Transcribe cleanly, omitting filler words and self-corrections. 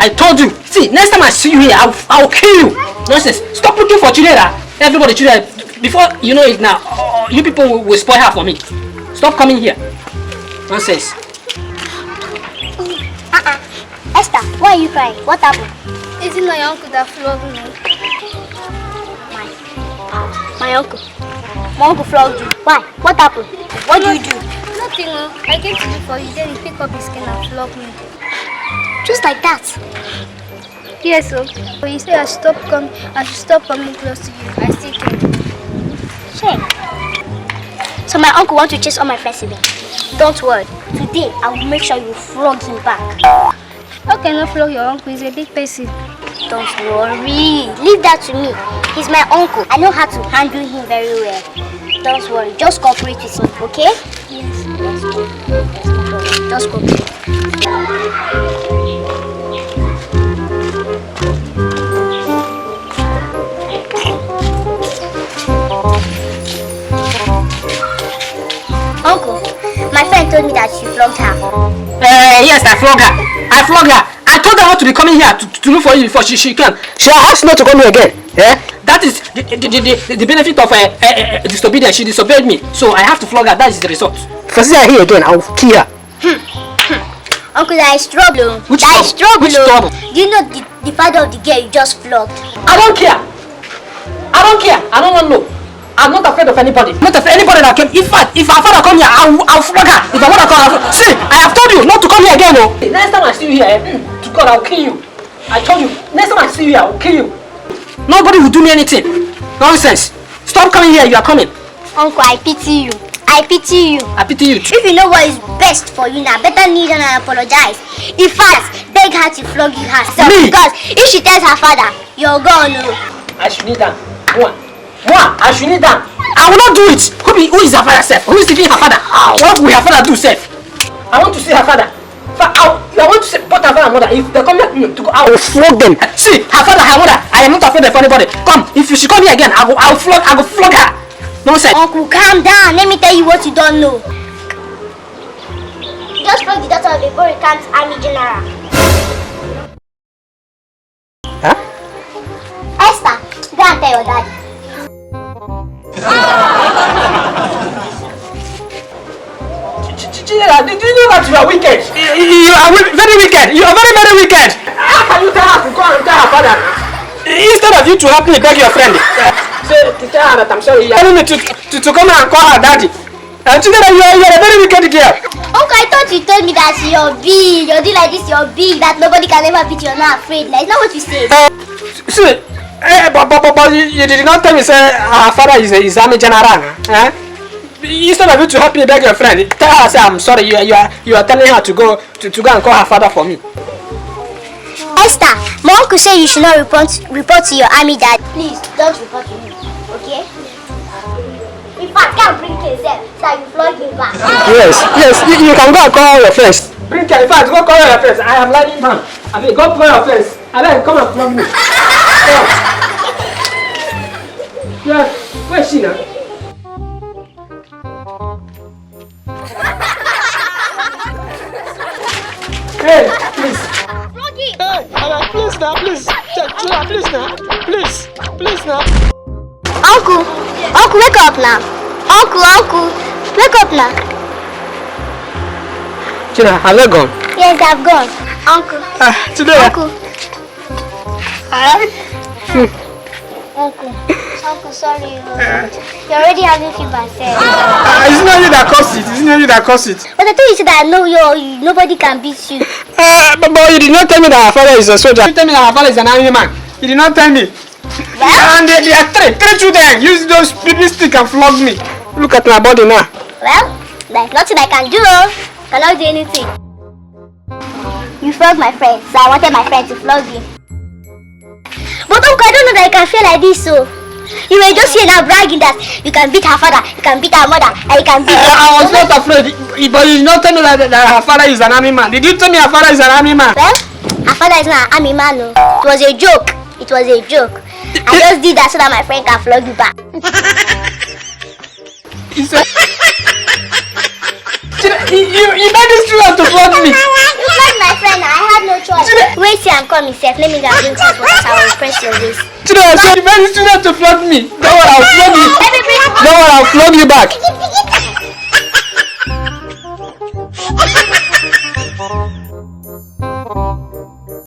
I told you. See, next time I see you here, I'll kill you. Nonsense. Stop looking for Chidera. Everybody, Chidera. Before you know it now, you people will spoil her for me. Stop coming here. Nonsense. Esther, why are you crying? What happened? Is it my uncle that flogged me? My uncle. My uncle flogged you. Why? What happened? What do you do? Nothing. I came to look for you, then he picked up his skin and flogged me. Just like that? Yes, sir. But he said I should stop coming close to you. I still came. Shame. So my uncle wants to chase all my friends today. Don't worry. Today, I will make sure you flog him back. How can I flog your uncle? He's a big person. Don't worry. Leave that to me. He's my uncle. I know how to handle him very well. Don't worry. Just cooperate with him, okay? Yes. Just cooperate. Uncle, my friend told me that you flogged her. Yes, I flogged her. I told her not to be coming here to look for you before she can. She asked not to come here again. Yeah? That is the benefit of disobedience. She disobeyed me. So I have to flog her. That is the result. If I see her here again, I will kill her. Uncle, there is trouble. Which trouble? Do you know the father of the girl you just flogged? I don't care. I don't want to know. I'm not afraid of anybody. I'm not afraid of anybody that came. If our father come here, I'll flog her. If I want to come, see, I have told you not to come here again. Oh. Next time I see you here, to God, I'll kill you. I told you. Next time I see you here, I'll kill you. Nobody will do me anything. Nonsense. Stop coming here. You are coming. Uncle, I pity you. I pity you. I pity you too. If you know what is best for you now, better kneel down and apologize. In fact, beg her to flog you herself. Me? Because if she tells her father, you're gone. I should kneel down. I should kneel down. I will not do it. Who is her father, self? Who is even her father? What will her father do, self? I want to see her father. I want to see both her father and mother. If they come here to go, I will flog them. See, her father, her mother. I am not afraid of anybody. Come, if she come here again, I will flog her. Nonsense. Uncle, calm down. Let me tell you what you don't know. Just flog the daughter of a Boricant army general. Huh? Esther, go and tell your daddy. Chidera, do you know that you are wicked? You are very wicked. You are very, very wicked. How can you tell her to go and tell her father? Instead of you to help me beg your friend, say to tell her that I'm sorry. You are telling me to come and call her daddy. Chidera, you are a very wicked girl. Uncle, I thought you told me that you're big. You're doing like this, you're big, that nobody can ever beat you. You're not afraid. Like, not what you said. See, but you did not tell me say her father is army general. Instead of you to help me beg your friend, tell her say I'm sorry. You are telling her to go and call her father for me. Esther, my uncle said you should not report to your army dad. Please, don't report to him, okay? In fact, can't bring yourself so that you flog him back. Yes, you can go and call your friends. Bring her, in fact, go call your friends. I am lying down. I mean, go call your friends. I mean, come and flog me. Yeah, where is she now? Hey, please. Hey, please now, please. Please now. Uncle, wake up now. Uncle, wake up now. China, have you gone? Yes, I've gone. Uncle. Today. Uncle. Uncle, sorry. You're already having fever, sir. It's not you that caused it. But I told you that nobody can beat you. But you did not tell me that her father is a soldier. You tell me that her father is an army man. You did not tell me. Well? And there are three children. Use those baby stick and flog me. Look at my body now. Well, there's nothing I can do. Cannot do anything. You flogged my friend, so I wanted my friend to flog you. But Uncle, I don't know that I can feel like this, so you were just here now bragging that you can beat her father, you can beat her mother, and you can beat I was not afraid, but you did not tell me that her father is an army man. Did you tell me her father is an army man? Well, her father is not an army man, no. It was a joke. I just did that so that my friend can flog you back. You said... you made this true to flog me. You flogged my friend, I had no choice. Wait till I'm coming, Seth. Let me go and drink hot water. I will press your waist. Chidera, so you very serious to flog me. Don't worry, I'll flog you. Don't worry, I'll flog you back.